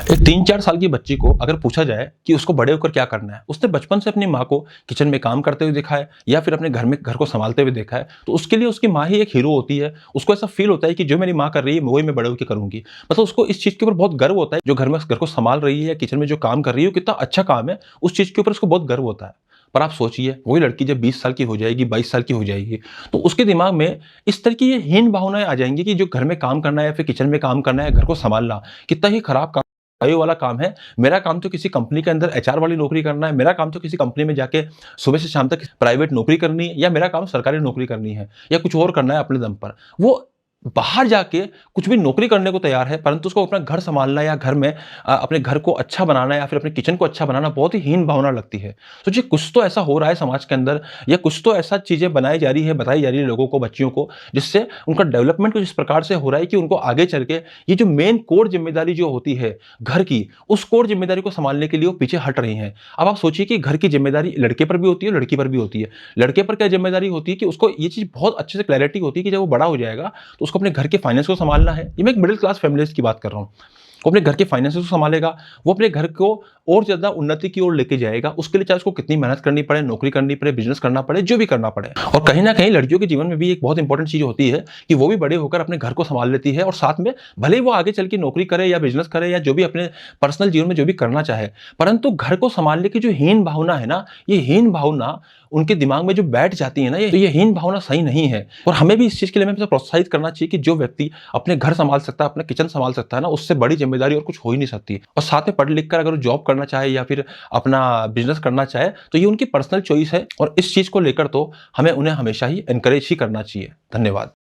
एक 3-4 साल की बच्ची को अगर पूछा जाए कि उसको बड़े होकर क्या करना है, उसने बचपन से अपनी माँ को किचन में काम करते हुए देखा है या फिर अपने घर में घर को संभालते हुए देखा है, तो उसके लिए उसकी माँ ही एक हीरो होती है। उसको ऐसा फ़ील होता है कि जो मेरी माँ कर रही है, वही मैं बड़े होके करूँगी। मतलब उसको इस चीज़ के ऊपर बहुत गर्व होता है, जो घर में घर को संभाल रही है, किचन में जो काम कर रही है, वो कितना अच्छा काम है, उस चीज़ के ऊपर उसको बहुत गर्व होता है। पर आप सोचिए, वही लड़की जब 20 साल की हो जाएगी, 22 साल की हो जाएगी, तो उसके दिमाग में इस तरह की ये हीन भावनाएँ आ जाएँगी कि जो घर में काम करना है या फिर किचन में काम करना है, घर को सँभालना, कितना ही खराब काम वाला काम है। मेरा काम तो किसी कंपनी के अंदर एचआर वाली नौकरी करना है, मेरा काम तो किसी कंपनी में जाके सुबह से शाम तक प्राइवेट नौकरी करनी है या मेरा काम सरकारी नौकरी करनी है या कुछ और करना है अपने दम पर। वो बाहर जाके कुछ भी नौकरी करने को तैयार है, परंतु उसको अपना घर सँभालना या घर में अपने घर को अच्छा बनाना या फिर अपने किचन को अच्छा बनाना बहुत ही हीन भावना लगती है। सोचिए, कुछ तो ऐसा हो रहा है समाज के अंदर या कुछ तो ऐसा चीज़ें बनाई जा रही है, बताई जा रही है लोगों को, बच्चियों को, जिससे उनका डेवलपमेंट कुछ इस प्रकार से हो रहा है कि उनको आगे चल के ये जो मेन कोर ज़िम्मेदारी जो होती है घर की, उस कोर ज़िम्मेदारी को सँभालने के लिए वो पीछे हट रही हैं। अब आप सोचिए कि घर की ज़िम्मेदारी लड़के पर भी होती है, लड़की पर भी होती है। लड़के पर क्या ज़िम्मेदारी होती है कि उसको ये चीज़ बहुत अच्छे से क्लैरिटी होती है कि जब वो बड़ा हो जाएगा, तो उसको अपने घर के फाइनेंस को सँभालना है। ये मैं एक मिडिल क्लास फैमिलीज़ की बात कर रहा हूँ। वो अपने घर के फाइनेंसेस को सँभालेगा, वो अपने घर को और ज़्यादा उन्नति की ओर लेके जाएगा। उसके लिए चाहे उसको कितनी मेहनत करनी पड़े, नौकरी करनी पड़े, बिज़नेस करना पड़े, जो भी करना पड़े। और कहीं न कहीं लड़कियों के जीवन में भी एक बहुत इंपॉर्टेंट चीज़ होती है कि वो भी बड़े होकर अपने घर को सँभाल लेती है और साथ में भले ही वो आगे चल के नौकरी करे या बिज़नेस करे या जो भी अपने पर्सनल जीवन में जो भी करना चाहे, परंतु घर को सँभालने की जो हीन भावना है ना, ये हीन भावना उनके दिमाग में जो बैठ जाती है ना, ये हीन भावना सही नहीं है। और हमें भी इस चीज़ के लिए हमें प्रोत्साहित करना चाहिए कि जो व्यक्ति अपने घर सँभाल सकता है, अपना किचन सँभाल सकता है ना, उससे बड़ी ज़िम्मेदारी और कुछ हो ही नहीं सकती। और साथ में पढ़ लिख कर अगर वो जॉब करना चाहे या फिर अपना बिज़नेस करना चाहे, तो ये उनकी पर्सनल चॉइस है और इस चीज़ को लेकर तो हमें उन्हें हमेशा ही एनकरेज ही करना चाहिए। धन्यवाद।